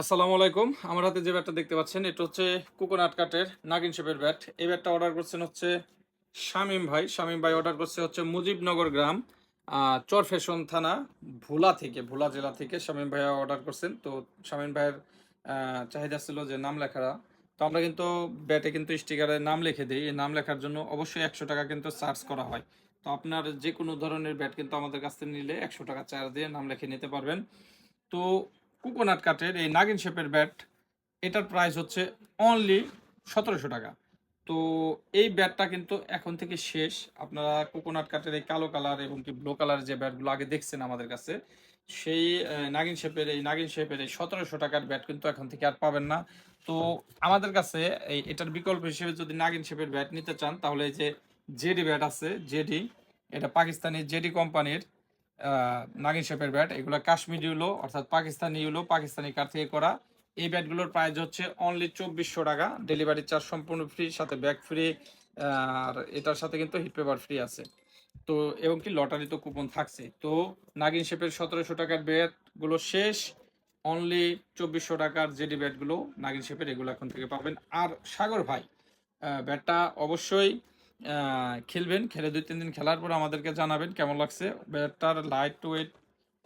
আসসালামু আলাইকুম। আমার হাতে যে ব্যাটটা দেখতে পাচ্ছেন এটা হচ্ছে কোকোনাট কাটের নাগিন শেপের ব্যাট। এই ব্যাটটা অর্ডার করছেন হচ্ছে শামীম ভাই। শামীম ভাই অর্ডার করছে হচ্ছে মুজিবনগর গ্রাম, চরফ্যাশন থানা, ভোলা জেলা থেকে শামীম ভাইয়া অর্ডার করছেন। তো শামীম ভাইয়ের চাহিদা ছিল যে নাম লেখারা। তো আমরা কিন্তু ব্যাটে কিন্তু স্টিকারে নাম লিখে দিই। এই নাম লেখার জন্য অবশ্যই ১০০ টাকা কিন্তু চার্জ করা হয়। তো আপনার যে কোনো ধরনের ব্যাট কিন্তু আমাদের কাছ থেকে নিলে ১০০ টাকা চার্জ দিয়ে নাম লিখে নিতে পারবেন। তো কোকোনাট কাঠের এই নাগিন শেপের ব্যাট, এটার প্রাইস হচ্ছে অনলি ১৭০০ টাকা। তো এই ব্যাটটা কিন্তু এখন থেকে শেষ। আপনারা কোকোনাট কাঠের এই কালো কালার এবং কি ব্লু কালার যে ব্যাটগুলো আগে দেখছেন আমাদের কাছে, সেই নাগিন শেপের এই ১৭০০ টাকার ব্যাট কিন্তু এখন থেকে আর পাবেন না। তো আমাদের কাছে এটার বিকল্প হিসেবে যদি নাগিন শেপের ব্যাট নিতে চান, তাহলে এই যে জেডি ব্যাট আছে, জেডি, এটা পাকিস্তানি জেডি কোম্পানির নাগিন শেপের ব্যাট। এগুলো কাশ্মীরি ইউলো অর্থাৎ পাকিস্তানি ইউলো, পাকিস্তানি কাঠ থেকে করা। এই ব্যাটগুলোর প্রাইস হচ্ছে অনলি ২৪০০ টাকা। ডেলিভারি চার্জ সম্পূর্ণ ফ্রি, সাথে ব্যাগ ফ্রি। আর এটার সাথে কিন্তু হিট পেপার ফ্রি আছে। তো এবং কি লটারি তো কুপন থাকছে। তো নাগিন শেপের ১৭০০ টাকার ব্যাটগুলো শেষ। অনলি ২৪০০ টাকার জেডি ব্যাটগুলো নাগিন শেপের, এগুলো এখন থেকে পাবেন। আর সাগর ভাই, ব্যাটটা অবশ্যই খেলবেন। খেলে ২-৩ দিন খেলার পর আমাদেরকে জানাবেন কেমন লাগছে। ব্যাটটার লাইট ওয়েট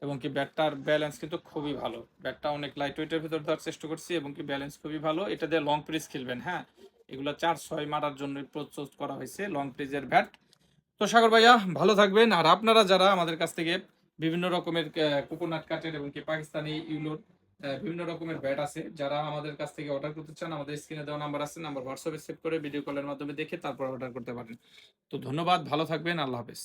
এবং কি ব্যাটটার ব্যালেন্স কিন্তু খুবই ভালো। ব্যাটটা অনেক লাইট ওয়েটের ভিতর দেওয়ার চেষ্টা করছি এবং কি ব্যালেন্স খুবই ভালো। এটা দিয়ে লং প্রেস খেলবেন, হ্যাঁ। এগুলো ৪-৬ মারার জন্য প্রস্তুত করা হয়েছে লং প্রেজের ব্যাট। তো সাগর ভাইয়া ভালো থাকবেন। আর আপনারা যারা আমাদের কাছ থেকে বিভিন্ন রকমের কোকোনাট কাঠের এবং কি পাকিস্তানি ইউলোর বিভিন্ন রকমের ব্যাট আছে, যারা আমাদের কাছ থেকে অর্ডার করতে চান, আমাদের স্ক্রিনে দেওয়া নাম্বার আছে, নাম্বার হোয়াটসঅ্যাপে সেভ করে ভিডিও কলের মাধ্যমে দেখে তারপর অর্ডার করতে পারেন। তো ধন্যবাদ, ভালো থাকবেন, আল্লাহ হাফেজ।